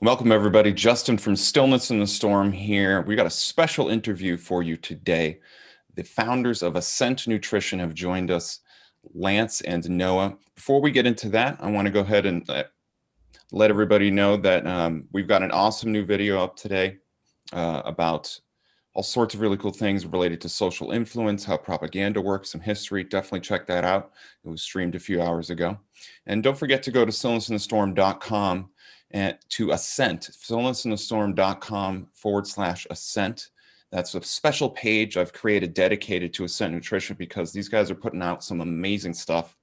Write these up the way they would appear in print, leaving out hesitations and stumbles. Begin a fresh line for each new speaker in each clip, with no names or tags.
Welcome, everybody. Justin from Stillness in the Storm here. We got a special interview for you today. The founders of Ascent Nutrition have joined us, Lance and Noah. Before we get into that, I want to go ahead and let everybody know that we've got an awesome new video up today about all sorts of really cool things related to social influence, how propaganda works, some history. Definitely check that out. It was streamed a few hours ago. And don't forget to go to stillnessinthestorm.com and to Ascent, stillnessinthestorm.com/Ascent. That's a special page I've created dedicated to Ascent Nutrition because these guys are putting out some amazing stuff.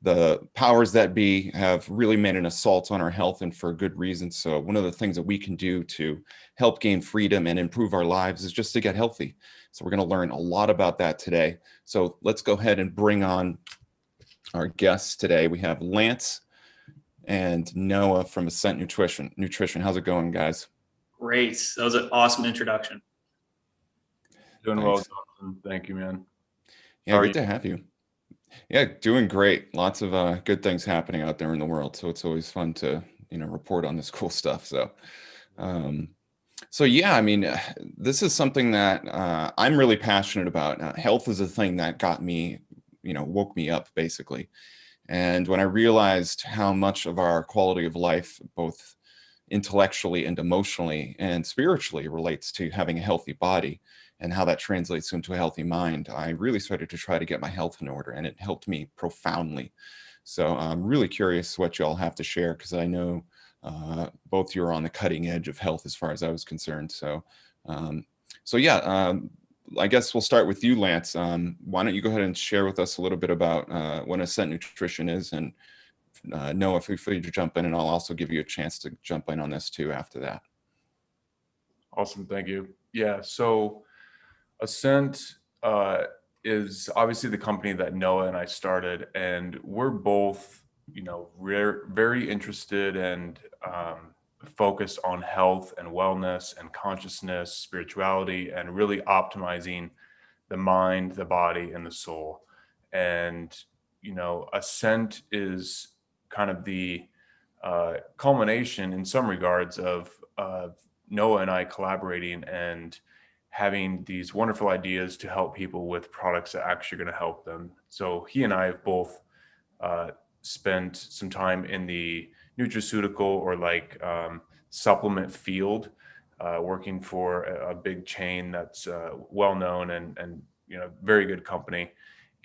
The powers that be have really made an assault on our health, and for a good reason. So one of the things that we can do to help gain freedom and improve our lives is just to get healthy. So we're going to learn a lot about that today. So let's go ahead and bring on our guests today. We have Lance and Noah from Ascent Nutrition. How's it going, guys?
Great. That was an awesome introduction.
Doing well, Jonathan. Thank you, man.
Yeah, good to have you. Yeah, doing great. Lots of good things happening out there in the world. So it's always fun to, report on this cool stuff. So, yeah, I mean, this is something that I'm really passionate about. Health is a thing that got me, woke me up basically. And when I realized how much of our quality of life, both intellectually and emotionally and spiritually, relates to having a healthy body and how that translates into a healthy mind, I really started to try to get my health in order, and it helped me profoundly. So I'm really curious what y'all have to share, because I know both you are on the cutting edge of health as far as I was concerned. So, I guess we'll start with you, Lance. Why don't you go ahead and share with us a little bit about what Ascent Nutrition is, and Noah, feel free to jump in, and I'll also give you a chance to jump in on this too after that.
Awesome, thank you. Yeah, so Ascent is obviously the company that Noah and I started, and we're both, very interested and focused on health and wellness and consciousness, spirituality, and really optimizing the mind, the body, and the soul. And, Ascent is kind of the culmination in some regards of Noah and I collaborating and having these wonderful ideas to help people with products that actually are going to help them. So he and I have both spent some time in the nutraceutical or supplement field, working for a big chain that's well known and very good company.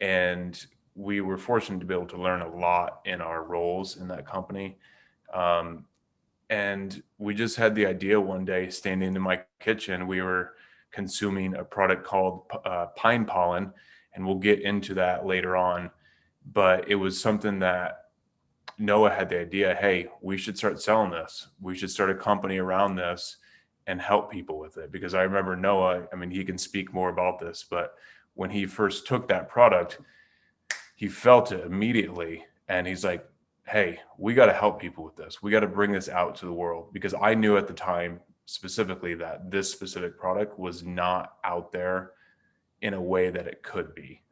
And we were fortunate to be able to learn a lot in our roles in that company. And we just had the idea one day, standing in my kitchen, we were consuming a product called pine pollen, and we'll get into that later on. But it was something that Noah had the idea, hey, we should start selling this. We should start a company around this and help people with it. Because I remember Noah, I mean, he can speak more about this, but when he first took that product, he felt it immediately. And he's like, hey, we got to help people with this. We got to bring this out to the world. Because I knew at the time specifically that this specific product was not out there in a way that it could be.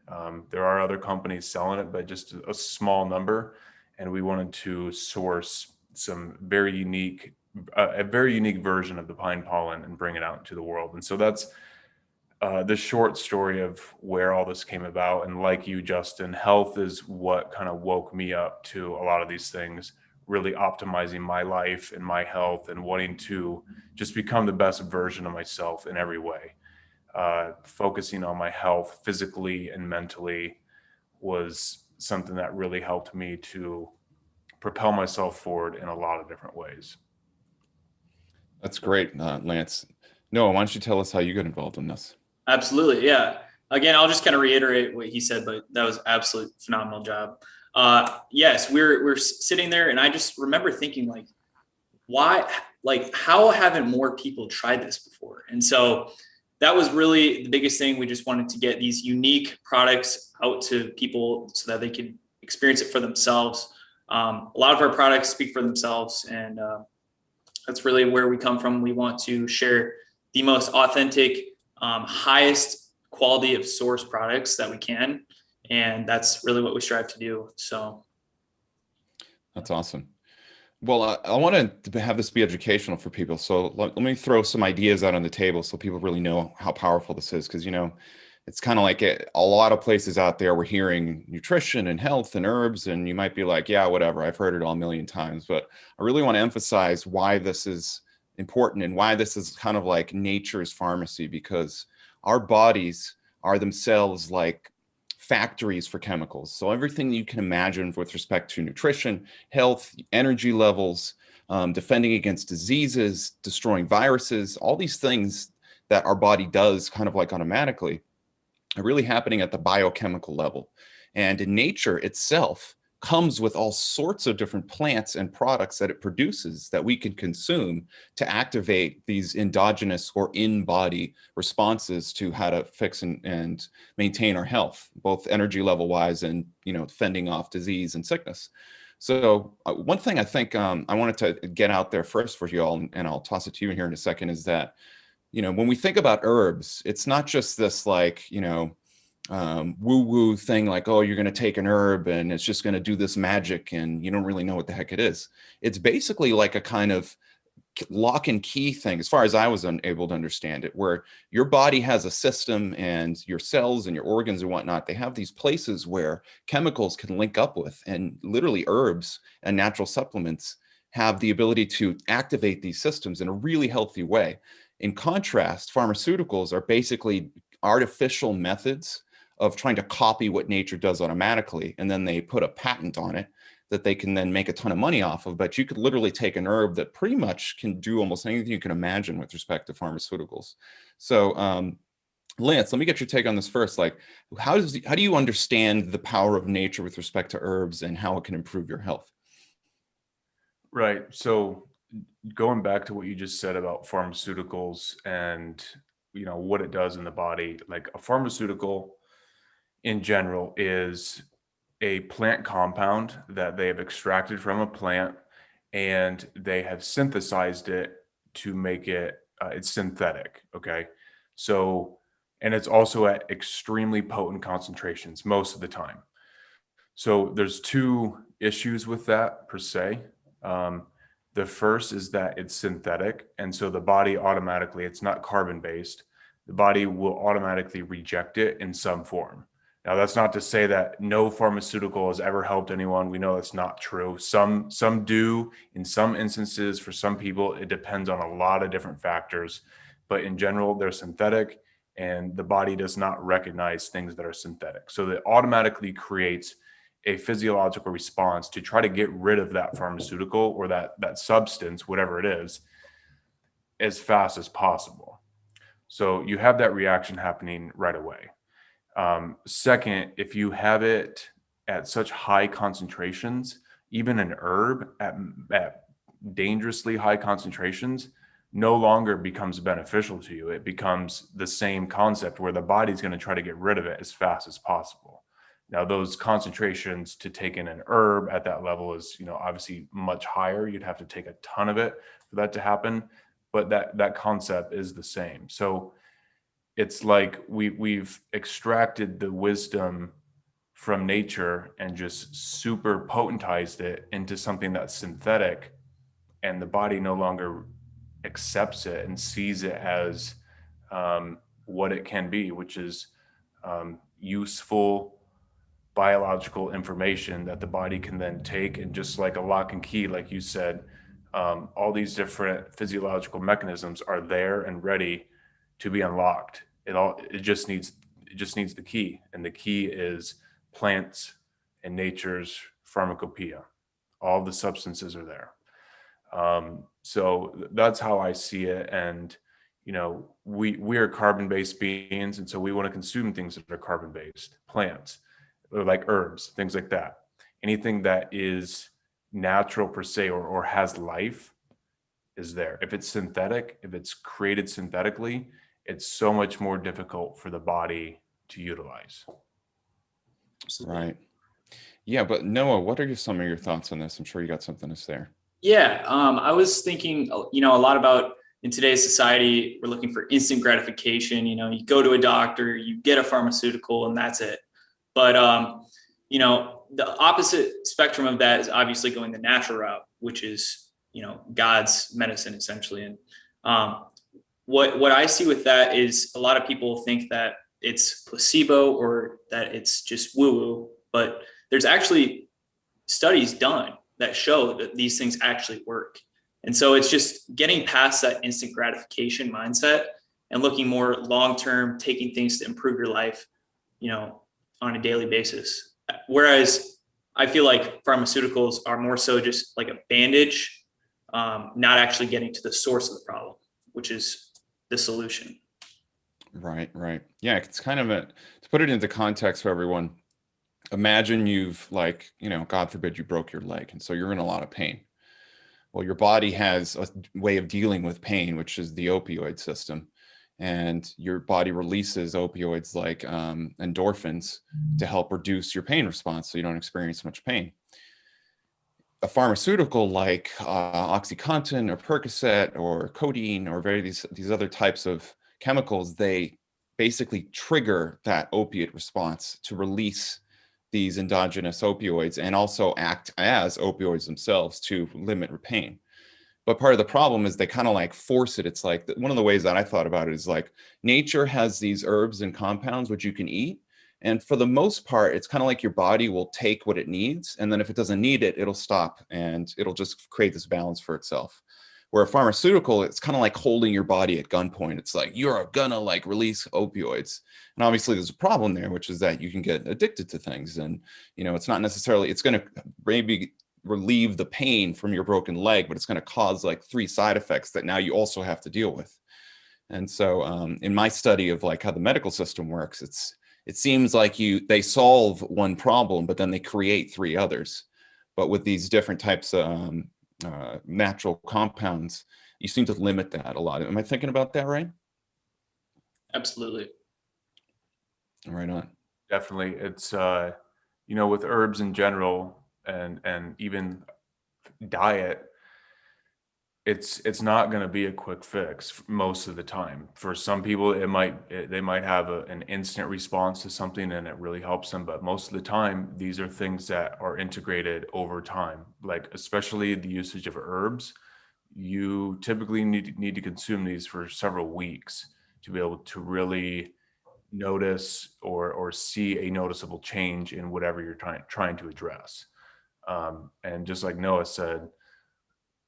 There are other companies selling it, but just a small number. And we wanted to source some very unique, a very unique version of the pine pollen and bring it out into the world. And so that's the short story of where all this came about. And like you, Justin, health is what kind of woke me up to a lot of these things, really optimizing my life and my health and wanting to just become the best version of myself in every way. Focusing on my health physically and mentally was something that really helped me to propel myself forward in a lot of different ways.
That's great, Lance. Noah, why don't you tell us how you got involved in this?
Absolutely. Yeah. Again, I'll just kind of reiterate what he said, but that was an absolute phenomenal job. Yes, we're sitting there, and I just remember thinking, why, how haven't more people tried this before? And so that was really the biggest thing. We just wanted to get these unique products out to people so that they could experience it for themselves. A lot of our products speak for themselves, and that's really where we come from. We want to share the most authentic, highest quality of source products that we can. And that's really what we strive to do. So
that's awesome. Well, I want to have this be educational for people. So let me throw some ideas out on the table so people really know how powerful this is. Because, it's kind of like a lot of places out there, we're hearing nutrition and health and herbs, and you might be like, yeah, whatever. I've heard it all a million times. But I really want to emphasize why this is important and why this is kind of like nature's pharmacy, because our bodies are themselves like factories for chemicals. So everything you can imagine with respect to nutrition, health, energy levels, defending against diseases, destroying viruses, all these things that our body does kind of like automatically are really happening at the biochemical level. And in nature itself comes with all sorts of different plants and products that it produces that we can consume to activate these endogenous or in-body responses to how to fix and maintain our health, both energy level wise and, fending off disease and sickness. So one thing I think I wanted to get out there first for you all, and I'll toss it to you here in a second, is that when we think about herbs, it's not just this like, woo-woo thing like, oh, you're going to take an herb and it's just going to do this magic and you don't really know what the heck it is. It's basically like a kind of lock and key thing, as far as I was able to understand it, where your body has a system and your cells and your organs and whatnot, they have these places where chemicals can link up with, and literally herbs and natural supplements have the ability to activate these systems in a really healthy way. In contrast, pharmaceuticals are basically artificial methods of trying to copy what nature does automatically, and then they put a patent on it that they can then make a ton of money off of. But you could literally take an herb that pretty much can do almost anything you can imagine with respect to pharmaceuticals. So Lance, let me get your take on this first. Like, how do you understand the power of nature with respect to herbs and how it can improve your health?
Right. So going back to what you just said about pharmaceuticals and what it does in the body, like a pharmaceutical in general is a plant compound that they have extracted from a plant and they have synthesized it to make it it's synthetic. Okay. So, and it's also at extremely potent concentrations most of the time. So there's two issues with that per se. um, the first is that it's synthetic, and so the body automatically, it's not carbon based, the body will automatically reject it in some form. Now, that's not to say that no pharmaceutical has ever helped anyone. We know that's not true. Some do in some instances. For some people, it depends on a lot of different factors. But in general, they're synthetic, and the body does not recognize things that are synthetic. So that automatically creates a physiological response to try to get rid of that pharmaceutical or that substance, whatever it is, as fast as possible. So you have that reaction happening right away. Second, if you have it at such high concentrations, even an herb at dangerously high concentrations no longer becomes beneficial to you. It becomes the same concept where the body's going to try to get rid of it as fast as possible. Now, those concentrations to take in an herb at that level is, obviously much higher. You'd have to take a ton of it for that to happen, but that concept is the same. So it's like we've extracted the wisdom from nature and just super potentized it into something that's synthetic, and the body no longer accepts it and sees it as what it can be, which is useful biological information that the body can then take, and just like a lock and key, like you said, all these different physiological mechanisms are there and ready to be unlocked. It just needs the key, and the key is plants and nature's pharmacopoeia. All the substances are there. So that's how I see it. And we are carbon based beings, and so we want to consume things that are carbon based, plants, like herbs, things like that. Anything that is natural per se, or has life, is there. If it's synthetic, if it's created synthetically, it's so much more difficult for the body to utilize.
Right. Yeah, but Noah, what are some of your thoughts on this? I'm sure you got something to say.
Yeah, I was thinking, a lot about in today's society, we're looking for instant gratification. You go to a doctor, you get a pharmaceutical, and that's it. But the opposite spectrum of that is obviously going the natural route. which is, God's medicine essentially. And what I see with that is a lot of people think that it's placebo or that it's just woo woo, but there's actually studies done that show that these things actually work. And so it's just getting past that instant gratification mindset and looking more long term, taking things to improve your life, on a daily basis. Whereas I feel like pharmaceuticals are more so just like a bandage, not actually getting to the source of the problem, which is the solution.
Right, right. Yeah, it's kind of to put it into context for everyone. Imagine you've God forbid you broke your leg, and so you're in a lot of pain. Well, your body has a way of dealing with pain, which is the opioid system. And your body releases opioids like endorphins to help reduce your pain response so you don't experience much pain. A pharmaceutical like OxyContin or Percocet or codeine or these other types of chemicals, they basically trigger that opiate response to release these endogenous opioids and also act as opioids themselves to limit pain. But part of the problem is they kind of like force it. It's like one of the ways that I thought about it is like nature has these herbs and compounds which you can eat. And for the most part, it's kind of like your body will take what it needs. And then if it doesn't need it, it'll stop and it'll just create this balance for itself. Where a pharmaceutical, it's kind of like holding your body at gunpoint. It's like, you're gonna like release opioids. And obviously there's a problem there, which is that you can get addicted to things. And, it's not necessarily, it's gonna maybe relieve the pain from your broken leg, but it's gonna cause like 3 side effects that now you also have to deal with. And so in my study of like how the medical system works, it seems like they solve one problem, but then they create 3 others. But with these different types of natural compounds, you seem to limit that a lot. Am I thinking about that right?
Absolutely.
Right on. Definitely. It's, with herbs in general and even diet, it's not going to be a quick fix most of the time. For some people, they might have an instant response to something and it really helps them. But most of the time, these are things that are integrated over time, like especially the usage of herbs. You typically need to consume these for several weeks to be able to really notice or see a noticeable change in whatever you're trying to address. And just like Noah said,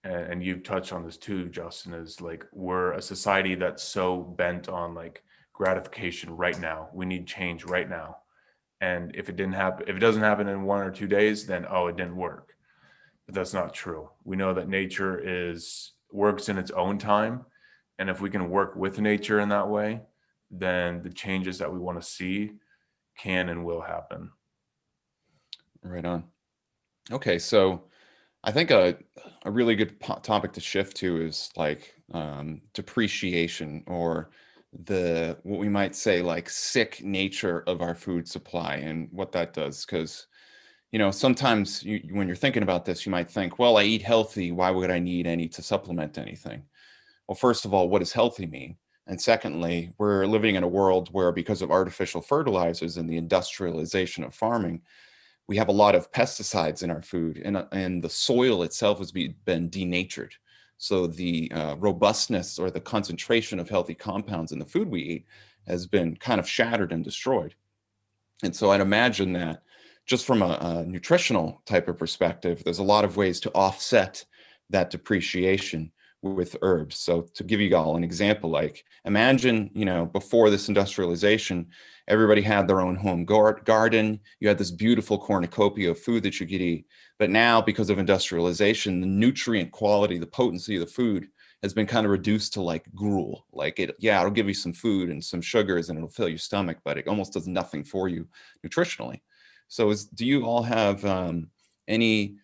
and you've touched on this too, Justin, is like we're a society that's so bent on like gratification right now. We need change right now. And if it doesn't happen in 1 or 2 days, then it didn't work. But that's not true. We know that nature works in its own time. And if we can work with nature in that way, then the changes that we want to see can and will happen.
Right on. Okay, so I think a really good topic to shift to is like depreciation, or what we might say like sick nature of our food supply and what that does. Because sometimes when you're thinking about this, you might think, well, I eat healthy. Why would I need any to supplement anything? Well, first of all, what does healthy mean? And secondly, we're living in a world where because of artificial fertilizers and the industrialization of farming, we have a lot of pesticides in our food, and the soil itself has been denatured. So the robustness or the concentration of healthy compounds in the food we eat has been kind of shattered and destroyed. And so I'd imagine that just from a nutritional type of perspective, there's a lot of ways to offset that depreciation with herbs. So to give you all an example, like imagine, before this industrialization, everybody had their own home garden. You had this beautiful cornucopia of food that you could eat. But now, because of industrialization, the nutrient quality, the potency of the food has been kind of reduced to like gruel. Like it'll give you some food and some sugars and it'll fill your stomach, but it almost does nothing for you nutritionally. So do you all have any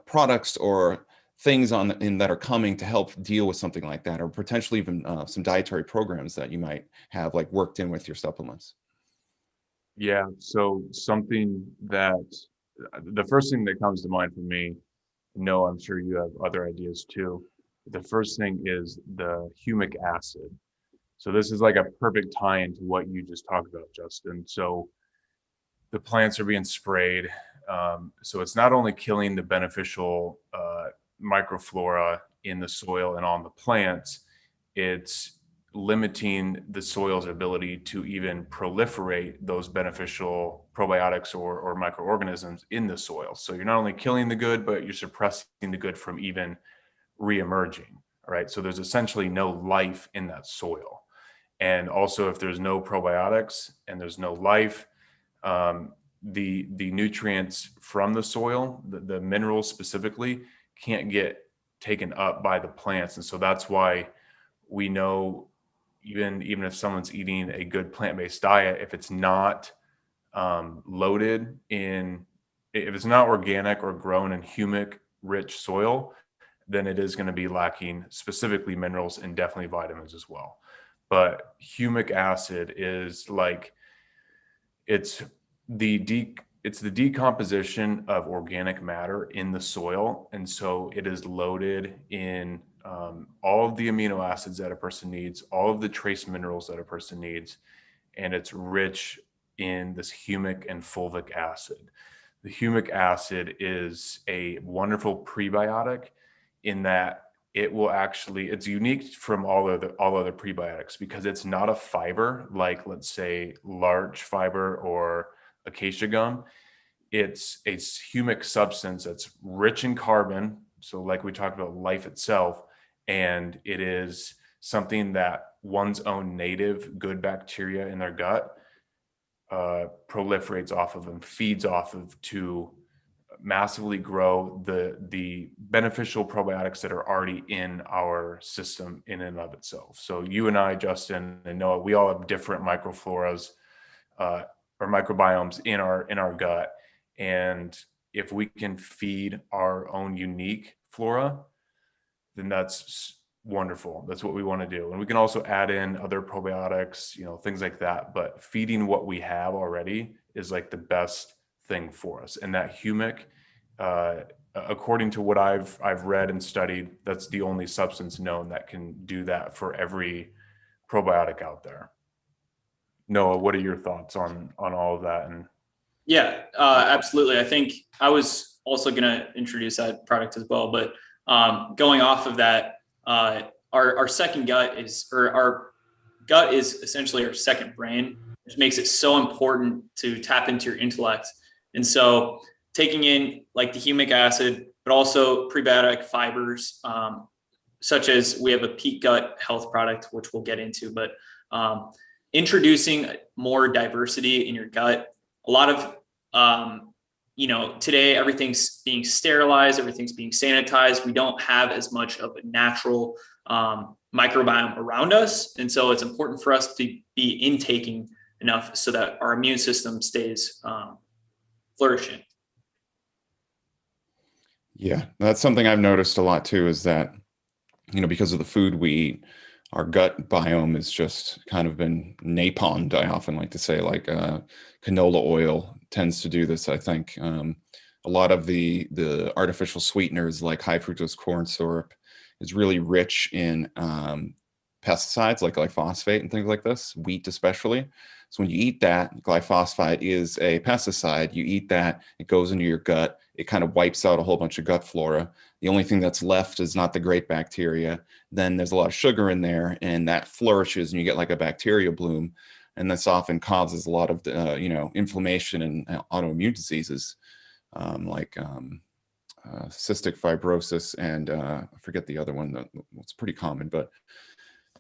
products or things that are coming to help deal with something like that, or potentially even some dietary programs that you might have like worked in with your supplements?
Yeah. So something that the first thing that comes to mind for me, no, I'm sure you have other ideas too. The first thing is the humic acid. So this is like a perfect tie into what you just talked about, Justin. So the plants are being sprayed So it's not only killing the beneficial microflora in the soil and on the plants, it's limiting the soil's ability to even proliferate those beneficial probiotics or microorganisms in the soil. So you're not only killing the good, but you're suppressing the good from even reemerging. All right. So there's essentially no life in that soil. And also, if there's no probiotics and there's no life, the nutrients from the soil, the minerals specifically, can't get taken up by the plants. And so that's why we know even if someone's eating a good plant-based diet, if it's not loaded in, if it's not organic or grown in humic rich soil, then it is going to be lacking specifically minerals and definitely vitamins as well. But humic acid is like, it's the decomposition of organic matter in the soil. And so it is loaded in all of the amino acids that a person needs, all of the trace minerals that a person needs, and it's rich in this humic and fulvic acid. The humic acid is a wonderful prebiotic in that it will actually, it's unique from all other prebiotics because it's not a fiber like, let's say, larch fiber or acacia gum. It's a humic substance that's rich in carbon. So like we talked about, life itself, and it is something that one's own native good bacteria in their gut proliferates off of and feeds off of to massively grow the beneficial probiotics that are already in our system in and of itself. So you and I, Justin and Noah, we all have different microfloras or microbiomes in our gut. And if we can feed our own unique flora, then that's wonderful. That's what we want to do. And we can also add in other probiotics, things like that. But feeding what we have already is like the best thing for us. And that humic, according to what I've read and studied, that's the only substance known that can do that for every probiotic out there. Noah, what are your thoughts on all of that? And
yeah, absolutely. I think I was also going to introduce that product as well, but going off of that, our second gut is, or our gut is essentially our second brain, which makes it so important to tap into your intellect. And so taking in like the humic acid, but also prebiotic fibers, such as we have a peak gut health product, which we'll get into, but introducing more diversity in your gut. A lot of, today everything's being sterilized, everything's being sanitized. We don't have as much of a natural microbiome around us. And so it's important for us to be intaking enough so that our immune system stays flourishing.
Yeah, that's something I've noticed a lot too, is that, because of the food we eat, our gut biome has just kind of been napalmed. I often like to say, like canola oil tends to do this, I think. A lot of the artificial sweeteners like high fructose corn syrup is really rich in pesticides like glyphosate and things like this, wheat especially. So when you eat that, glyphosate is a pesticide. You eat that, it goes into your gut. It kind of wipes out a whole bunch of gut flora. The only thing that's left is not the great bacteria. Then there's a lot of sugar in there, and that flourishes, and you get like a bacteria bloom. And this often causes a lot of, inflammation and autoimmune diseases like cystic fibrosis and I forget the other one. That's pretty common. But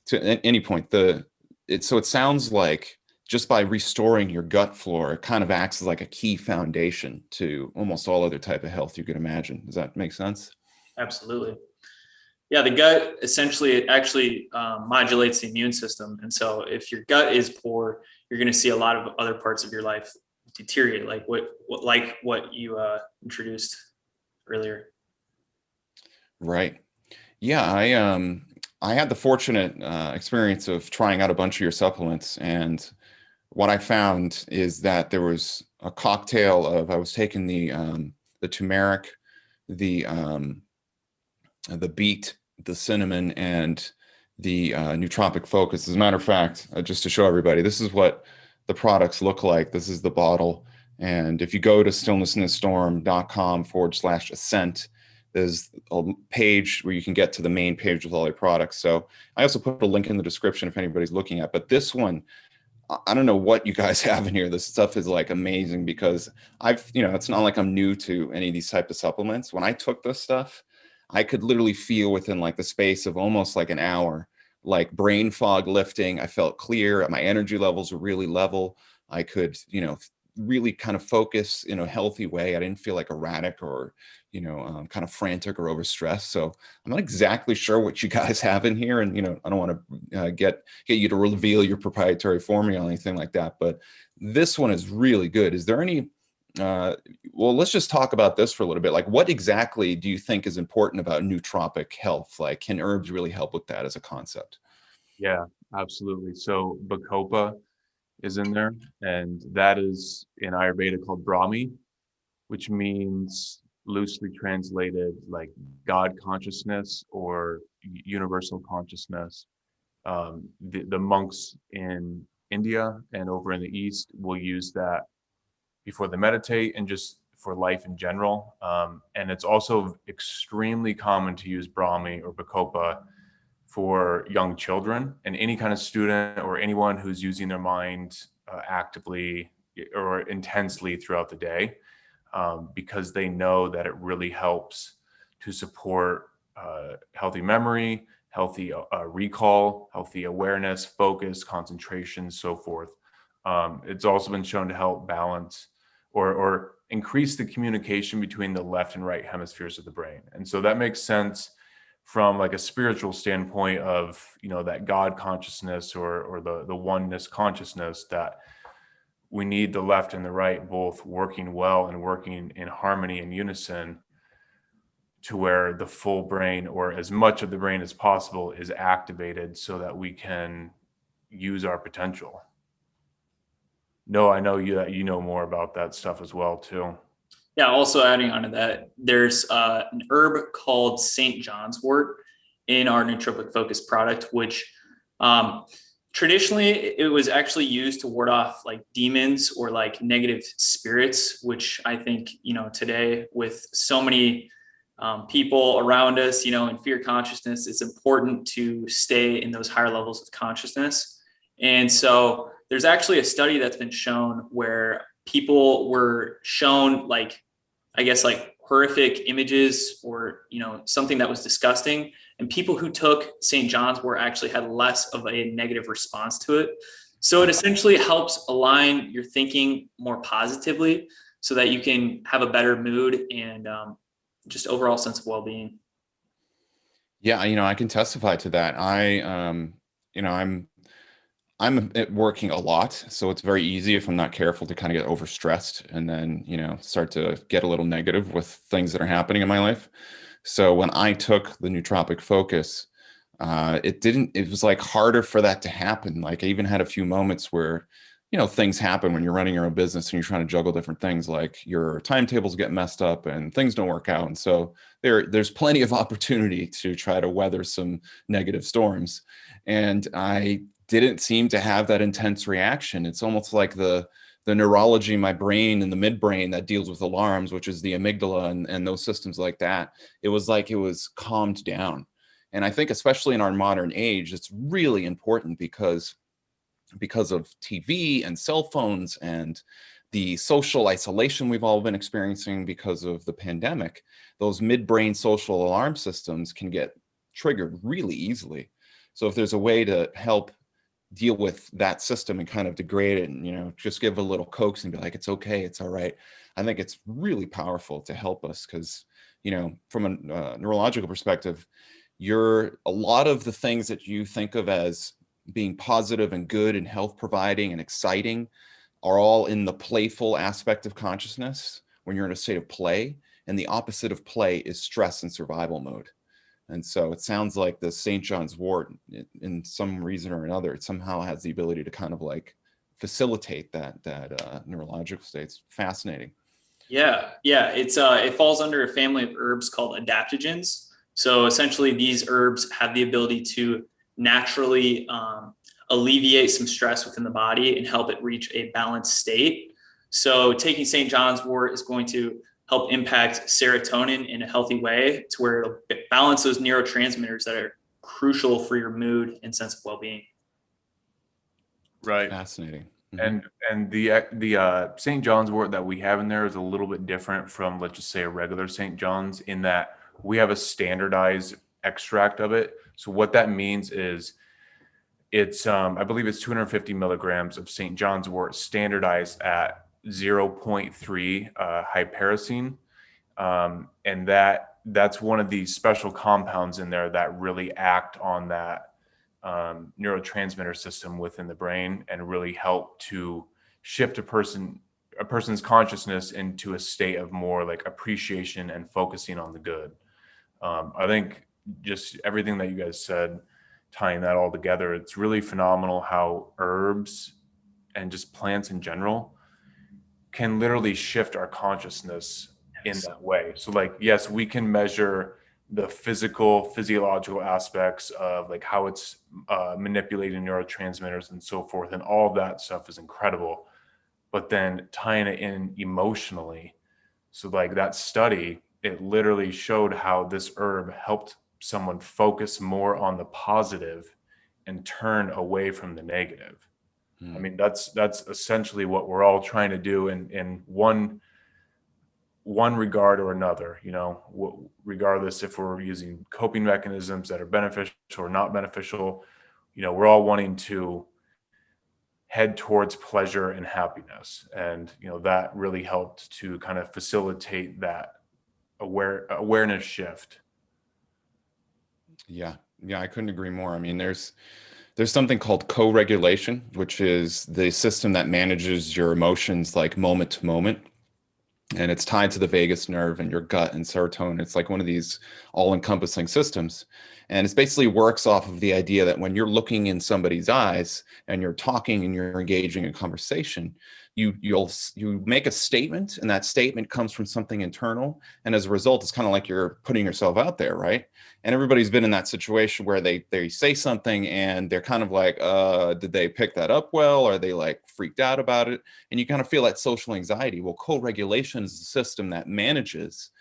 to any point, so it sounds like just by restoring your gut flora, it kind of acts as like a key foundation to almost all other type of health you could imagine. Does that make sense?
Absolutely. Yeah, the gut essentially, it actually modulates the immune system. And so if your gut is poor, you're going to see a lot of other parts of your life deteriorate, like what you introduced earlier.
Right. Yeah, I had the fortunate experience of trying out a bunch of your supplements, and what I found is that there was a cocktail of, I was taking the turmeric, the beet, the cinnamon, and the nootropic focus. As a matter of fact, just to show everybody, this is what the products look like. This is the bottle, And if you go to stillnessthestorm.com/ascent, there's a page where you can get to the main page with all your products. So I also put a link in the description if anybody's looking at, but this one, I don't know what you guys have in here. This stuff is like amazing because it's not like I'm new to any of these type of supplements. When I took this stuff, I could literally feel within like the space of almost like an hour, like brain fog lifting. I felt clear. My energy levels were really level. I could, really kind of focus in a healthy way. I didn't feel like erratic or, kind of frantic or overstressed. So I'm not exactly sure what you guys have in here. And, I don't want to get you to reveal your proprietary formula or anything like that. But this one is really good. Is there any, well, let's just talk about this for a little bit. Like, what exactly do you think is important about nootropic health? Like, can herbs really help with that as a concept?
Yeah, absolutely. So Bacopa is in there, and that is in Ayurveda called Brahmi, which means loosely translated like God consciousness or universal consciousness. The monks in India and over in the East will use that before they meditate and just for life in general. And it's also extremely common to use Brahmi or Bacopa for young children and any kind of student or anyone who's using their mind actively or intensely throughout the day, because they know that it really helps to support healthy memory, healthy recall, healthy awareness, focus, concentration, so forth. It's also been shown to help balance or increase the communication between the left and right hemispheres of the brain. And so that makes sense from like a spiritual standpoint of, that God consciousness or the oneness consciousness, that we need the left and the right both working well and working in harmony and unison to where the full brain or as much of the brain as possible is activated so that we can use our potential. No, I know you know more about that stuff as well too.
Yeah, also adding on to that, there's an herb called St. John's wort in our nootropic focus product, which traditionally it was actually used to ward off like demons or like negative spirits, which I think, today with so many people around us, in fear consciousness, it's important to stay in those higher levels of consciousness. And so there's actually a study that's been shown where people were shown like, I guess, like horrific images or, something that was disgusting. And people who took St. John's wort actually had less of a negative response to it. So it essentially helps align your thinking more positively so that you can have a better mood and just overall sense of well-being.
Yeah, I can testify to that. I'm working a lot, so it's very easy if I'm not careful to kind of get overstressed and then, start to get a little negative with things that are happening in my life. So when I took the nootropic focus, it was like harder for that to happen. Like I even had a few moments where, things happen when you're running your own business and you're trying to juggle different things, like your timetables get messed up and things don't work out. And so there's plenty of opportunity to try to weather some negative storms. And I didn't seem to have that intense reaction. It's almost like the neurology in my brain and the midbrain that deals with alarms, which is the amygdala and those systems like that. It was like it was calmed down. And I think especially in our modern age, it's really important because of TV and cell phones and the social isolation we've all been experiencing because of the pandemic, those midbrain social alarm systems can get triggered really easily. So if there's a way to help deal with that system and kind of degrade it and, just give a little coax and be like, it's okay, it's all right. I think it's really powerful to help us because, from a neurological perspective, a lot of the things that you think of as being positive and good and health providing and exciting are all in the playful aspect of consciousness when you're in a state of play. And the opposite of play is stress and survival mode. And so it sounds like the St. John's wort, in some reason or another, it somehow has the ability to kind of like facilitate that neurological state. It's fascinating.
Yeah. It falls under a family of herbs called adaptogens. So essentially these herbs have the ability to naturally alleviate some stress within the body and help it reach a balanced state. So taking St. John's wort is going to help impact serotonin in a healthy way to where it'll balance those neurotransmitters that are crucial for your mood and sense of well-being.
Right.
Fascinating.
And the St. John's wort that we have in there is a little bit different from, let's just say, a regular St. John's, in that we have a standardized extract of it. So what that means is it's I believe it's 250 milligrams of St. John's wort standardized at 0.3 hypericine, and that's one of these special compounds in there that really act on that neurotransmitter system within the brain and really help to shift a person's consciousness into a state of more like appreciation and focusing on the good. I think just everything that you guys said, tying that all together, it's really phenomenal how herbs and just plants in general can literally shift our consciousness in that way. So like, yes, we can measure the physiological aspects of like how it's manipulating neurotransmitters and so forth, and all of that stuff is incredible. But then tying it in emotionally, so like that study, it literally showed how this herb helped someone focus more on the positive and turn away from the negative. I mean, that's essentially what we're all trying to do in one regard or another, regardless if we're using coping mechanisms that are beneficial or not beneficial. We're all wanting to head towards pleasure and happiness, and that really helped to kind of facilitate that awareness shift.
Yeah, I couldn't agree more. I mean, there's something called co-regulation, which is the system that manages your emotions like moment to moment. And it's tied to the vagus nerve and your gut and serotonin. It's like one of these all-encompassing systems. And it basically works off of the idea that when you're looking in somebody's eyes and you're talking and you're engaging in conversation, you make a statement, and that statement comes from something internal. And as a result, it's kind of like you're putting yourself out there, right? And everybody's been in that situation where they say something and they're kind of like, did they pick that up well? Are they like freaked out about it? And you kind of feel that social anxiety. Well, co-regulation is the system that manages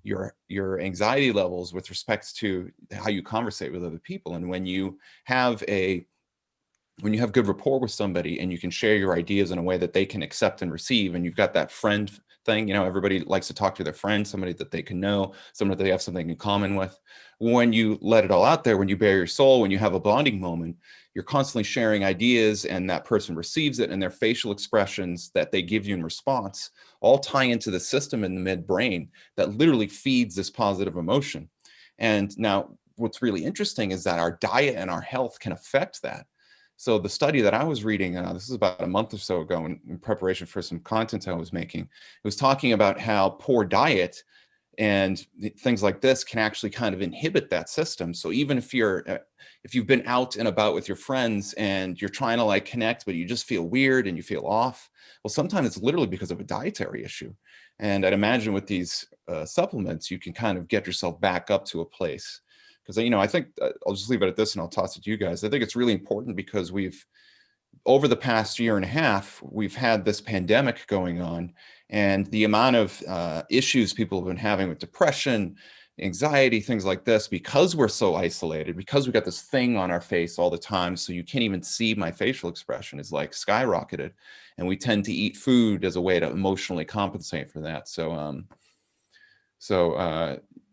your anxiety levels with respect to how you conversate with other people. And when you have good rapport with somebody and you can share your ideas in a way that they can accept and receive, and you've got that friend thing, everybody likes to talk to their friend, somebody that they can know, somebody that they have something in common with. When you let it all out there, when you bare your soul, when you have a bonding moment, you're constantly sharing ideas, and that person receives it, and their facial expressions that they give you in response all tie into the system in the midbrain that literally feeds this positive emotion. And now what's really interesting is that our diet and our health can affect that. So the study that I was reading, this is about a month or so ago in preparation for some content I was making, it was talking about how poor diet and things like this can actually kind of inhibit that system. So even if you've been out and about with your friends and you're trying to like connect, but you just feel weird and you feel off, well, sometimes it's literally because of a dietary issue. And I'd imagine with these supplements, you can kind of get yourself back up to a place. Because, I think I'll just leave it at this and I'll toss it to you guys. I think it's really important because over the past year and a half, we've had this pandemic going on, and the amount of issues people have been having with depression, anxiety, things like this, because we're so isolated, because we got this thing on our face all the time, so you can't even see my facial expression, is like skyrocketed. And we tend to eat food as a way to emotionally compensate for that.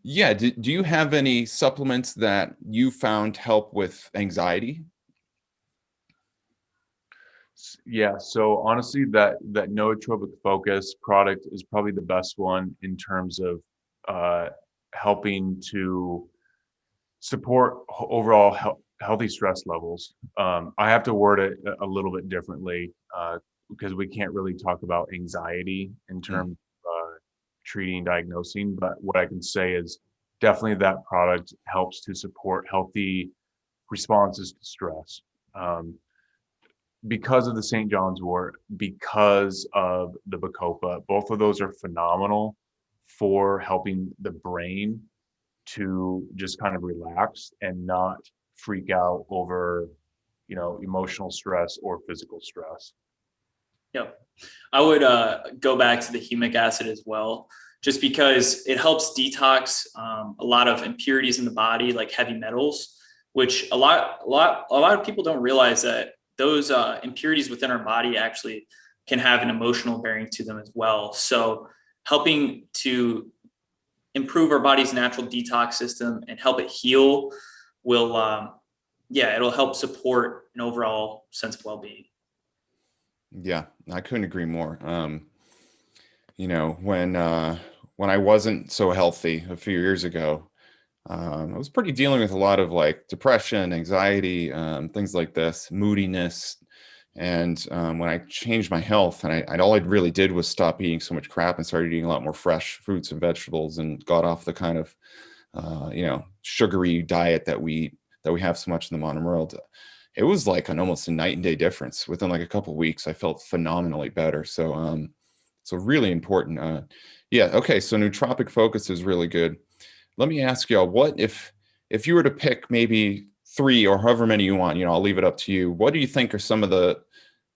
Yeah, do you have any supplements that you found help with anxiety?
Yeah, so honestly, that nootropic focus product is probably the best one in terms of helping to support overall healthy stress levels. I have to word it a little bit differently because we can't really talk about anxiety in terms of treating, diagnosing. But what I can say is definitely that product helps to support healthy responses to stress. Because of the St. John's wort, because of the Bacopa, both of those are phenomenal for helping the brain to just kind of relax and not freak out over, emotional stress or physical stress.
Yep. I would go back to the humic acid as well, just because it helps detox a lot of impurities in the body, like heavy metals, which a lot of people don't realize that those impurities within our body actually can have an emotional bearing to them as well. So helping to improve our body's natural detox system and help it heal will, it'll help support an overall sense of well-being.
Yeah, I couldn't agree more. When I wasn't so healthy a few years ago, I was pretty dealing with a lot of like depression, anxiety, things like this, moodiness. And when I changed my health, and all I really did was stop eating so much crap and started eating a lot more fresh fruits and vegetables, and got off the kind of sugary diet that we have so much in the modern world. It was like an almost a night and day difference. Within like a couple of weeks, I felt phenomenally better. So really important. Yeah. Okay. So nootropic focus is really good. Let me ask y'all, what if you were to pick maybe three or however many you want, I'll leave it up to you. What do you think are some of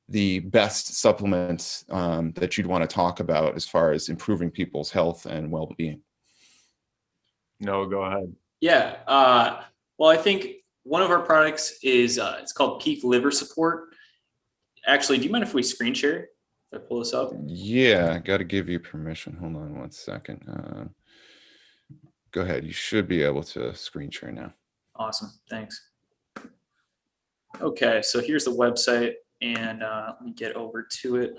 the best supplements that you'd want to talk about as far as improving people's health and well-being?
No, go ahead.
Yeah. Well, I think one of our products is it's called Peak Liver Support. Actually, do you mind if we screen share? If I pull this up?
Yeah, I got to give you permission. Hold on one second. Go ahead. You should be able to screen share now.
Awesome. Thanks. Okay, so here's the website, and let me get over to it.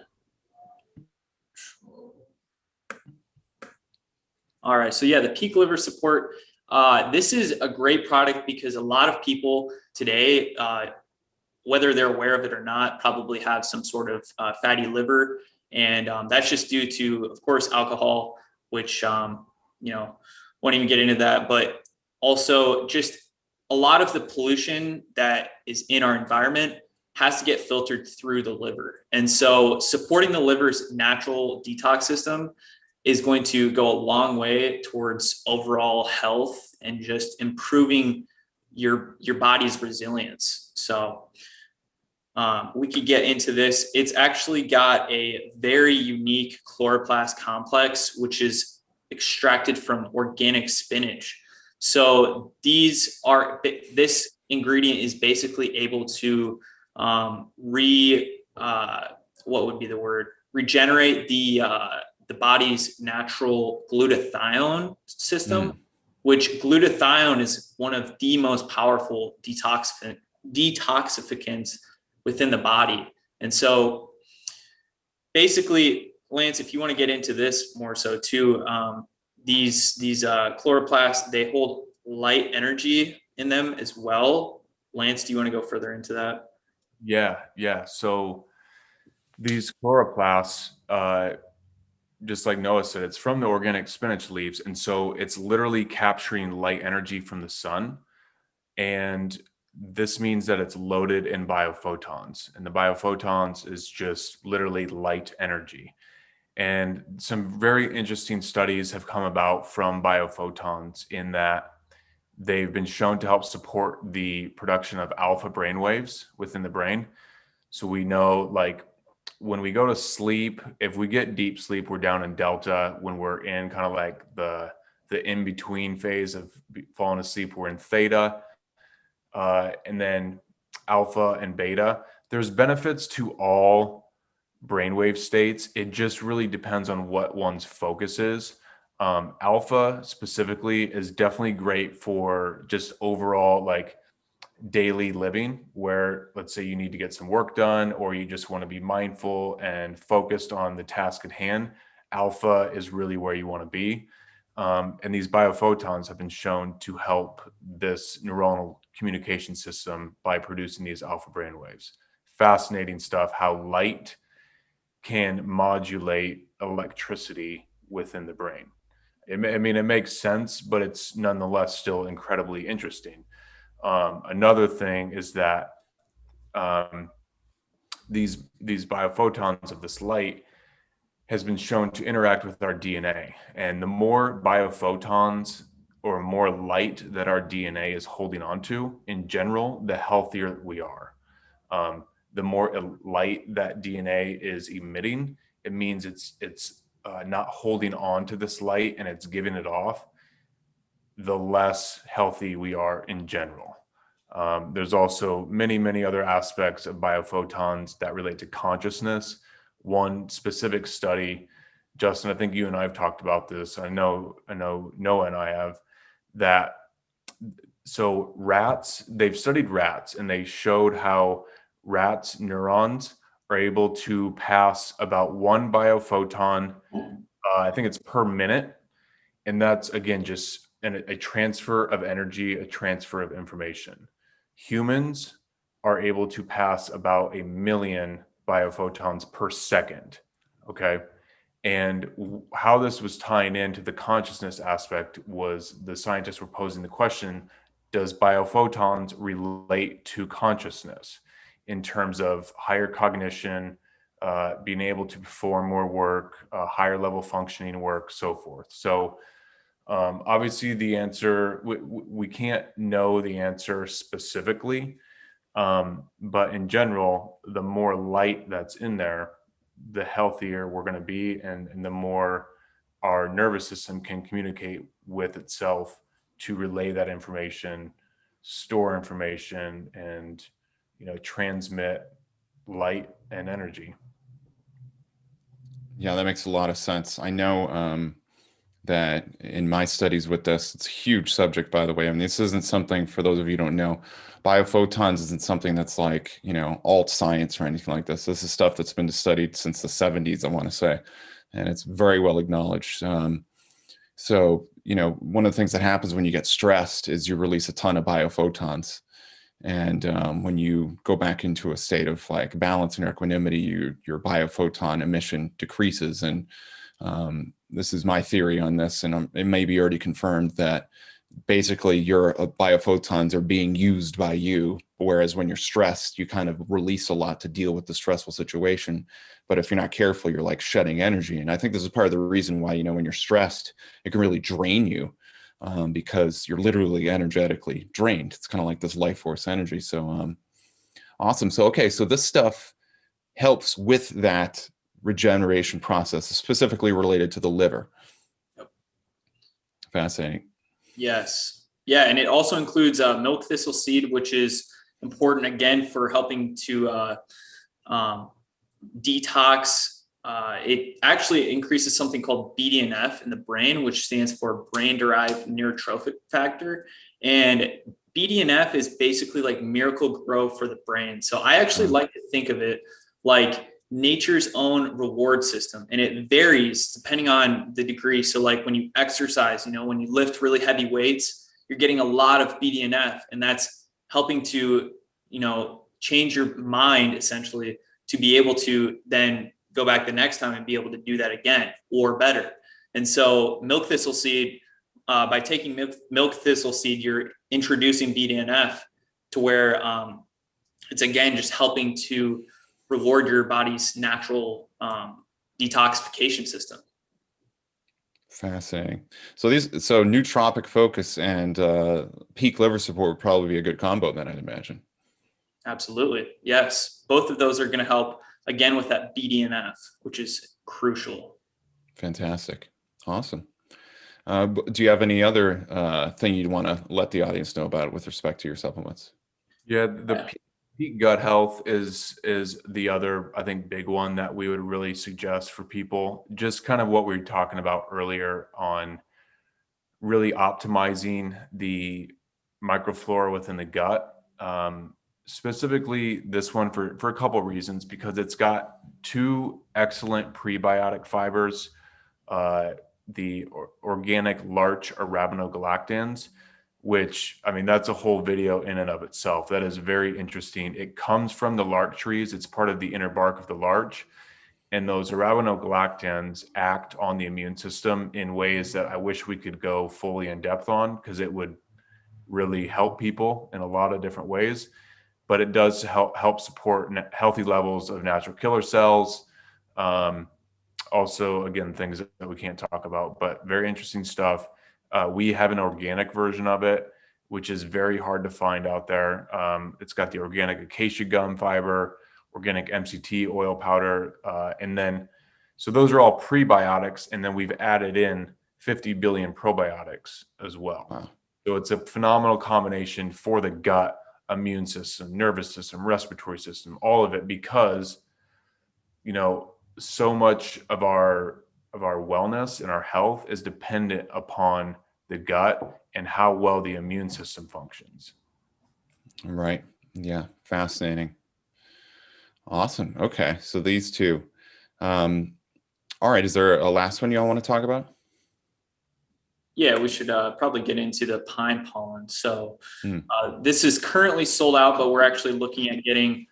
All right, so yeah, the Peak Liver Support. This is a great product because a lot of people today, whether they're aware of it or not, probably have some sort of fatty liver. And that's just due to, of course, alcohol, which, won't even get into that, but also just a lot of the pollution that is in our environment has to get filtered through the liver. And so supporting the liver's natural detox system is going to go a long way towards overall health and just improving your body's resilience. So we could get into this. It's actually got a very unique chloroplast complex, which is extracted from organic spinach. So this ingredient is basically able to regenerate the body's natural glutathione system, which glutathione is one of the most powerful detoxifiants within the body. And so basically, Lance, if you want to get into this more so too, these chloroplasts, they hold light energy in them as well. Lance, do you want to go further into that?
Yeah. So these chloroplasts, just like Noah said, it's from the organic spinach leaves. And so it's literally capturing light energy from the sun. And this means that it's loaded in biophotons. And the biophotons is just literally light energy. And some very interesting studies have come about from biophotons in that they've been shown to help support the production of alpha brainwaves within the brain. So we know, like, when we go to sleep, if we get deep sleep, we're down in delta. When we're in kind of like the in-between phase of falling asleep, we're in theta. And then alpha and beta. There's benefits to all brainwave states. It just really depends on what one's focus is. Alpha specifically is definitely great for just overall like daily living, where let's say you need to get some work done or you just want to be mindful and focused on the task at hand. Alpha is really where you want to be. And these biophotons have been shown to help this neuronal communication system by producing these alpha brainwaves. Fascinating stuff, how light can modulate electricity within the brain. It makes sense, but it's nonetheless still incredibly interesting. Another thing is that these biophotons of this light has been shown to interact with our DNA. And the more biophotons or more light that our DNA is holding on to in general, the healthier we are. the more light that DNA is emitting, it means it's not holding on to this light and it's giving it off, the less healthy we are in general. There's also many other aspects of biophotons that relate to consciousness. One specific study, Justin, I think you and I have talked about this. I know Noah and I have, that so rats, they've studied rats and they showed how rats' neurons are able to pass about 1 biophoton, I think it's per minute. And that's, again, just a transfer of energy, a transfer of information. Humans are able to pass about 1 million biophotons per second. Okay. And how this was tying into the consciousness aspect was the scientists were posing the question, does biophotons relate to consciousness in terms of higher cognition, being able to perform more work, higher level functioning work, so forth. So obviously the answer, we can't know the answer specifically, but in general, the more light that's in there, the healthier we're going to be, and the more our nervous system can communicate with itself to relay that information, store information, and transmit light and energy.
Yeah, that makes a lot of sense. I know that in my studies with this, it's a huge subject, by the way. I mean, this isn't something, for those of you who don't know, biophotons isn't something that's like, alt science or anything like this. This is stuff that's been studied since the 70s, I want to say, and it's very well acknowledged. So, one of the things that happens when you get stressed is you release a ton of biophotons. And when you go back into a state of like balance and equanimity, your biophoton emission decreases. And this is my theory on this, and it may be already confirmed that basically your biophotons are being used by you, whereas when you're stressed, you kind of release a lot to deal with the stressful situation. But if you're not careful, you're like shedding energy. And I think this is part of the reason why, when you're stressed, it can really drain you, because you're literally energetically drained. It's kind of like this life force energy. So awesome. So, okay, so this stuff helps with that regeneration process, specifically related to the liver.
Yep.
Fascinating.
Yes. Yeah. And it also includes milk thistle seed, which is important, again, for helping to detox. It actually increases something called BDNF in the brain, which stands for brain-derived neurotrophic factor. And BDNF is basically like miracle grow for the brain. So I actually like to think of it like nature's own reward system, and it varies depending on the degree. So like when you exercise, when you lift really heavy weights, you're getting a lot of BDNF, and that's helping to, change your mind essentially to be able to then go back the next time and be able to do that again or better. And so milk thistle seed, by taking milk thistle seed, you're introducing BDNF to where it's, again, just helping to reward your body's natural detoxification system.
Fascinating. So nootropic focus and peak liver support would probably be a good combo then, I'd imagine.
Absolutely. Yes. Both of those are going to help, again, with that BDNF, which is crucial.
Fantastic. Awesome. Do you have any other thing you'd want to let the audience know about with respect to your supplements?
Yeah, peak gut health is the other, I think, big one that we would really suggest for people. Just kind of what we were talking about earlier on really optimizing the microflora within the gut. Specifically this one for a couple of reasons, because it's got 2 excellent prebiotic fibers, the organic larch arabinogalactans, which, I mean, that's a whole video in and of itself. That is very interesting. It comes from the larch trees. It's part of the inner bark of the larch. And those arabinogalactans act on the immune system in ways that I wish we could go fully in depth on, because it would really help people in a lot of different ways. But it does help support healthy levels of natural killer cells. Also, again, things that we can't talk about, but very interesting stuff. We have an organic version of it, which is very hard to find out there. It's got the organic acacia gum fiber, organic MCT oil powder. And then, so those are all prebiotics. And then we've added in 50 billion probiotics as well.
Wow.
So it's a phenomenal combination for the gut, immune system, nervous system, respiratory system, all of it, because, you know, so much of our wellness and our health is dependent upon the gut and how well the immune system functions.
Right. Yeah. Fascinating. Awesome. Okay. So these two. All right. Is there a last one y'all want to talk about?
Yeah, we should probably get into the pine pollen. So
Hmm.
this is currently sold out, but we're actually looking at getting,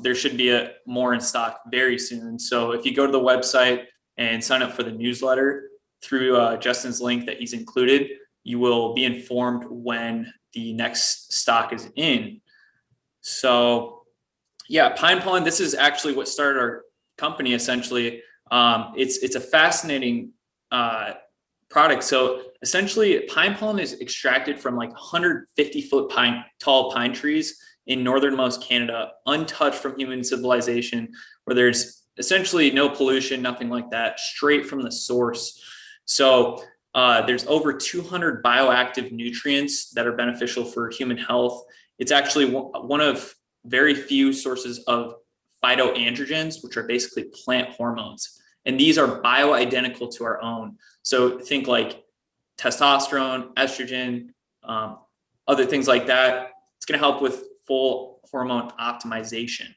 there should be more in stock very soon. So if you go to the website and sign up for the newsletter through Justin's link that he's included, you will be informed when the next stock is in. So yeah, pine pollen, this is actually what started our company essentially. It's a fascinating product. So essentially, pine pollen is extracted from like 150-foot tall pine trees in northernmost Canada, untouched from human civilization, where there's essentially no pollution, nothing like that, straight from the source. So there's over 200 bioactive nutrients that are beneficial for human health. It's actually one of very few sources of phytoandrogens, which are basically plant hormones. And these are bioidentical to our own. So think like testosterone, estrogen, other things like that. It's going to help with full hormone optimization.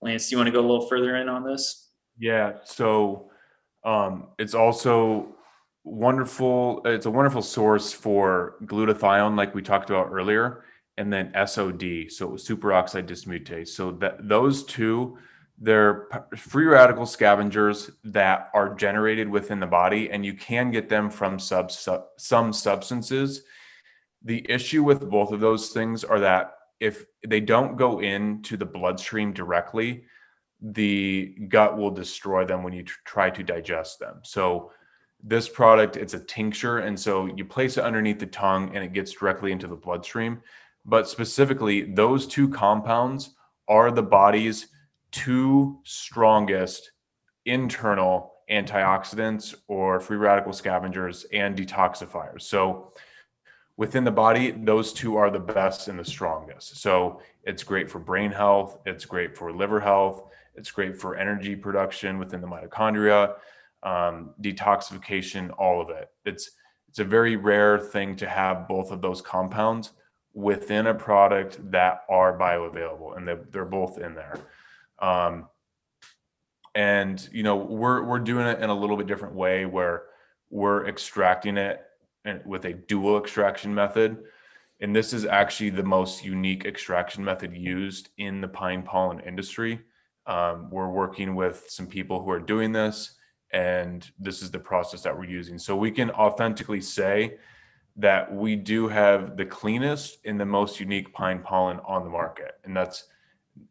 Lance, do you want to go a little further in on this?
Yeah. So it's also wonderful. It's a wonderful source for glutathione, like we talked about earlier, and then SOD, so superoxide dismutase. So that those two, they're free radical scavengers that are generated within the body, and you can get them from some substances. The issue with both of those things are that if they don't go into the bloodstream directly, the gut will destroy them when you try to digest them. So this product, it's a tincture, and so you place it underneath the tongue and it gets directly into the bloodstream. But specifically, those two compounds are the body's two strongest internal antioxidants or free radical scavengers and detoxifiers. So within the body, those two are the best and the strongest. So it's great for brain health. It's great for liver health. It's great for energy production within the mitochondria, detoxification, all of it. It's a very rare thing to have both of those compounds within a product that are bioavailable, and they're both in there. And you know, we're doing it in a little bit different way, where we're extracting it with a dual extraction method. And this is actually the most unique extraction method used in the pine pollen industry. We're working with some people who are doing this, and this is the process that we're using. So we can authentically say that we do have the cleanest and the most unique pine pollen on the market. And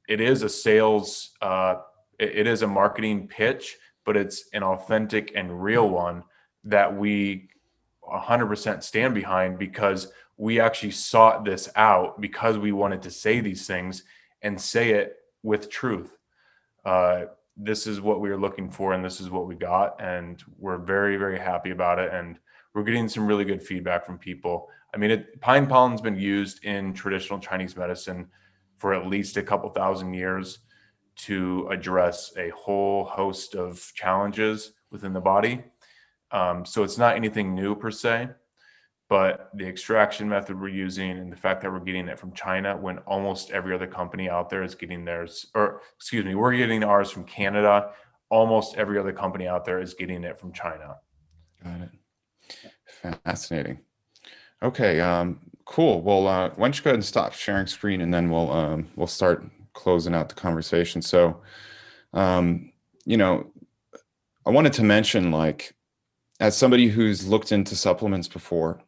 it is a sales, it is a marketing pitch, but it's an authentic and real one that we 100% stand behind, because we actually sought this out because we wanted to say these things and say it with truth. This is what we were looking for, and this is what we got, and we're very, very happy about it. And we're getting some really good feedback from people. I mean, pine pollen's been used in traditional Chinese medicine for at least a couple thousand years to address a whole host of challenges within the body. So it's not anything new per se, but the extraction method we're using and the fact that we're getting it from China when almost every other company out there is getting theirs, or excuse me, we're getting ours from Canada. Almost every other company out there is getting it from China.
Got it. Fascinating. Okay. Cool. Well, why don't you go ahead and stop sharing screen, and then we'll start closing out the conversation. So, you know, I wanted to mention, like, as somebody who's looked into supplements before,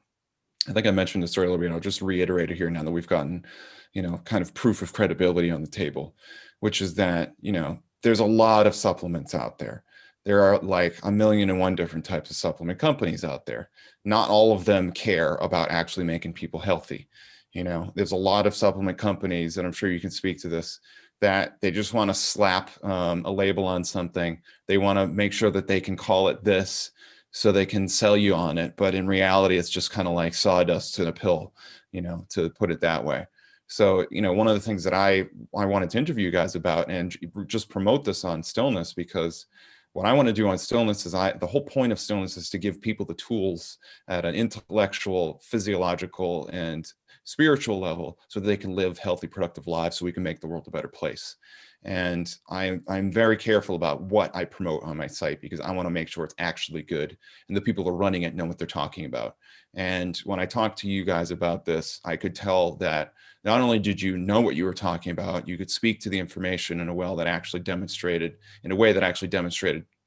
I think I mentioned this earlier, but I'll just reiterate it here now that we've gotten, you know, kind of proof of credibility on the table, which is that, you know, there's a lot of supplements out there. There are like 1,000,001 different types of supplement companies out there. Not all of them care about actually making people healthy. You know, there's a lot of supplement companies, and I'm sure you can speak to this, that they just want to slap a label on something. They want to make sure that they can call it this so they can sell you on it. But in reality, it's just kind of like sawdust in a pill, to put it that way. So, one of the things that I wanted to interview you guys about and just promote this on Stillness, because what I want to do on Stillness is the whole point of Stillness is to give people the tools at an intellectual, physiological, and spiritual level so that they can live healthy, productive lives so we can make the world a better place. And I'm very careful about what I promote on my site because I want to make sure it's actually good and the people who are running it know what they're talking about. And when I talked to you guys about this, I could tell that not only did you know what you were talking about, you could speak to the information in a way that actually demonstrated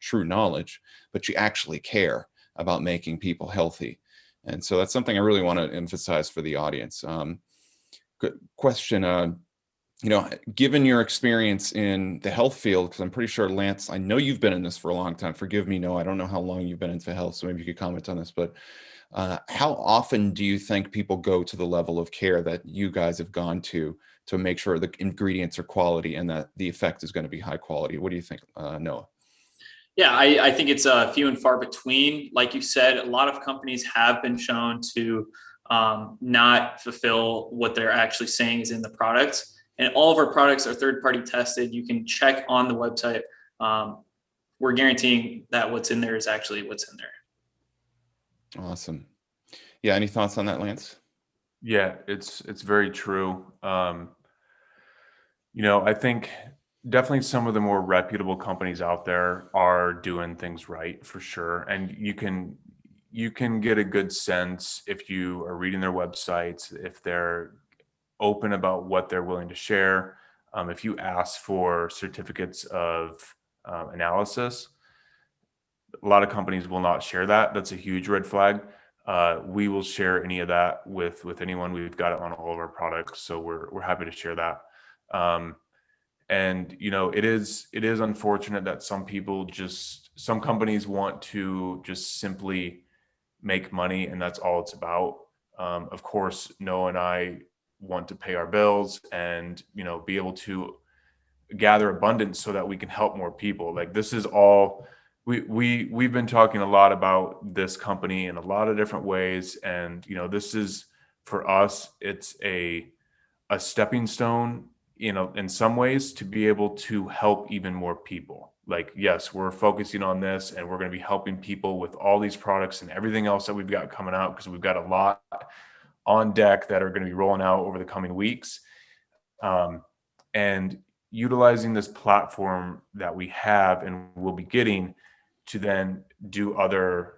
true knowledge, but you actually care about making people healthy. And so that's something I really want to emphasize for the audience. Good question. Given your experience in the health field, because I'm pretty sure, Lance, I know you've been in this for a long time. Forgive me, no, I don't know how long you've been into health, so maybe you could comment on this, but how often do you think people go to the level of care that you guys have gone to make sure the ingredients are quality and that the effect is going to be high quality? What do you think, Noah?
Yeah, I think it's few and far between. Like you said, a lot of companies have been shown to not fulfill what they're actually saying is in the products. And all of our products are third-party tested. You can check on the website. We're guaranteeing that what's in there is actually what's in there.
Awesome. Yeah. Any thoughts on that, Lance?
Yeah, it's very true. I think definitely some of the more reputable companies out there are doing things right for sure. And you can get a good sense if you are reading their websites, if they're open about what they're willing to share. If you ask for certificates of analysis, a lot of companies will not share that. That's a huge red flag. We will share any of that with anyone. We've got it on all of our products, so we're happy to share that. And it is unfortunate that some companies want to just simply make money, and that's all it's about. Of course, Noah and I want to pay our bills and be able to gather abundance so that we can help more people. Like, this is all we've been talking a lot about this company in a lot of different ways, and this is, for us, it's a stepping stone in some ways to be able to help even more people. Like, yes, we're focusing on this and we're going to be helping people with all these products and everything else that we've got coming out, because we've got a lot on deck that are going to be rolling out over the coming weeks. And utilizing this platform that we have and will be getting to then do other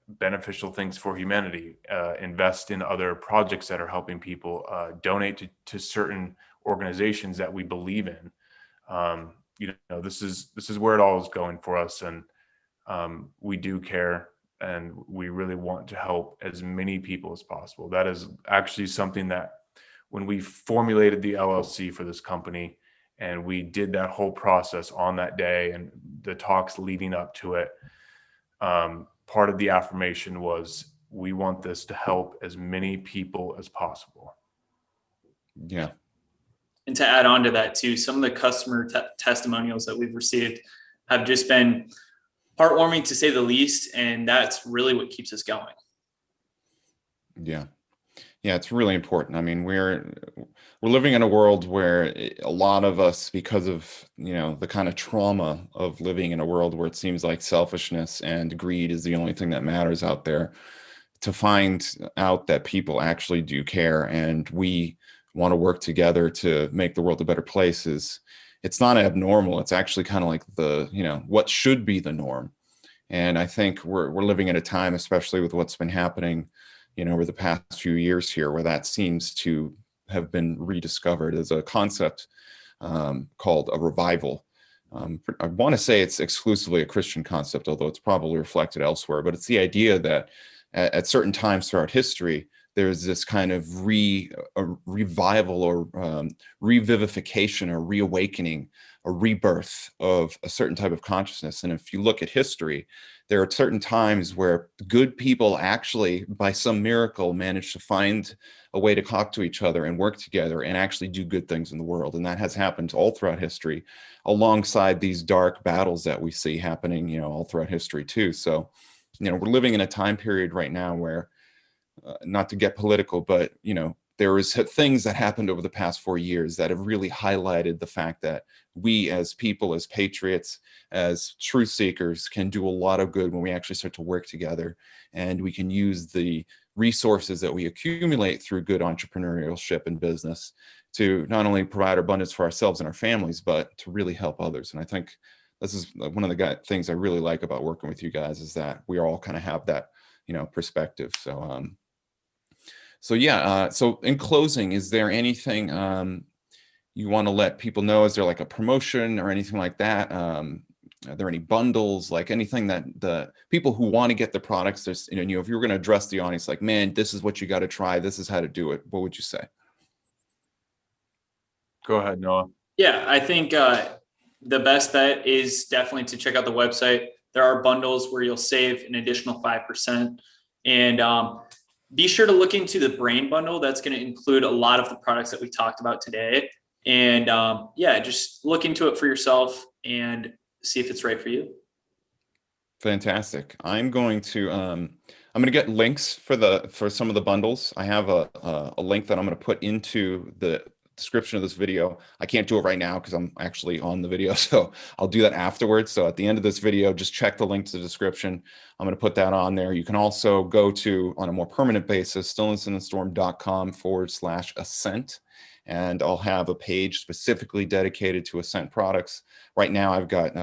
beneficial things for humanity, invest in other projects that are helping people, donate to certain organizations that we believe in. This is where it all is going for us. And we do care, and we really want to help as many people as possible. That is actually something that, when we formulated the LLC for this company and we did that whole process on that day and the talks leading up to it, part of the affirmation was, we want this to help as many people as possible.
Yeah.
And to add on to that too, some of the customer testimonials that we've received have just been heartwarming, to say the least. And that's really what keeps us going.
Yeah. Yeah, it's really important. I mean, we're living in a world where a lot of us, because of, the kind of trauma of living in a world where it seems like selfishness and greed is the only thing that matters out there, to find out that people actually do care and we want to work together to make the world a better place it's not abnormal. It's actually kind of like what should be the norm. And I think we're living at a time, especially with what's been happening over the past few years here, where that seems to have been rediscovered as a concept called a revival. I want to say it's exclusively a Christian concept, although it's probably reflected elsewhere. But it's the idea that at certain times throughout history, there's this kind of revival or revivification or reawakening, a rebirth of a certain type of consciousness. And if you look at history, there are certain times where good people actually, by some miracle, manage to find a way to talk to each other and work together and actually do good things in the world. And that has happened all throughout history, alongside these dark battles that we see happening, you know, all throughout history too. So, you know, we're living in a time period right now where, not to get political, but, you know, there is things that happened over the past 4 years that have really highlighted the fact that we as people, as patriots, as truth seekers, can do a lot of good when we actually start to work together, and we can use the resources that we accumulate through good entrepreneurship and business to not only provide abundance for ourselves and our families, but to really help others. And I think this is one of the things I really like about working with you guys, is that we all kind of have that, you know, perspective. So yeah, so in closing, is there anything you want to let people know? Is there like a promotion or anything like that? Are there any bundles, like anything that the people who want to get the products, there's, you know, if you were going to address the audience, like, man, this is what you got to try, this is how to do it, what would you say?
Go ahead, Noah.
Yeah, I think the best bet is definitely to check out the website. There are bundles where you'll save an additional 5%. And be sure to look into the brain bundle. That's going to include a lot of the products that we talked about today. And yeah, just look into it for yourself and see if it's right for you.
Fantastic. I'm going to get links for some of the bundles. I have a link that I'm going to put into the description of this video. I can't do it right now because I'm actually on the video, so I'll do that afterwards. So at the end of this video, just check the link to the description. I'm going to put that on there. You can also go to, on a more permanent basis, stillnessinthestorm.com/Ascent, and I'll have a page specifically dedicated to Ascent products. Right now, I've got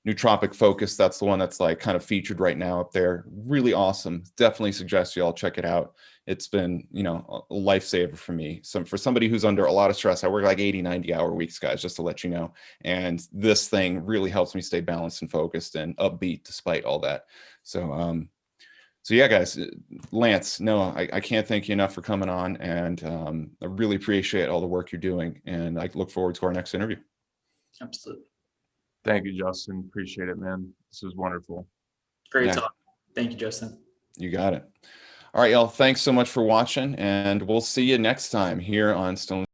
Nootropic Focus. That's the one that's like kind of featured right now up there. Really awesome. Definitely suggest you all check it out. It's been, you know, a lifesaver for me. So for somebody who's under a lot of stress, I work like 80, 90-hour weeks, guys, just to let you know. And this thing really helps me stay balanced and focused and upbeat despite all that. So, so yeah, guys, Lance, Noah, I can't thank you enough for coming on, and I really appreciate all the work you're doing, and I look forward to our next interview.
Absolutely.
Thank you, Justin. Appreciate it, man. This was wonderful.
Great talk. Thank you, Justin.
You got it. All right, y'all. Thanks so much for watching, and we'll see you next time here on Stillness.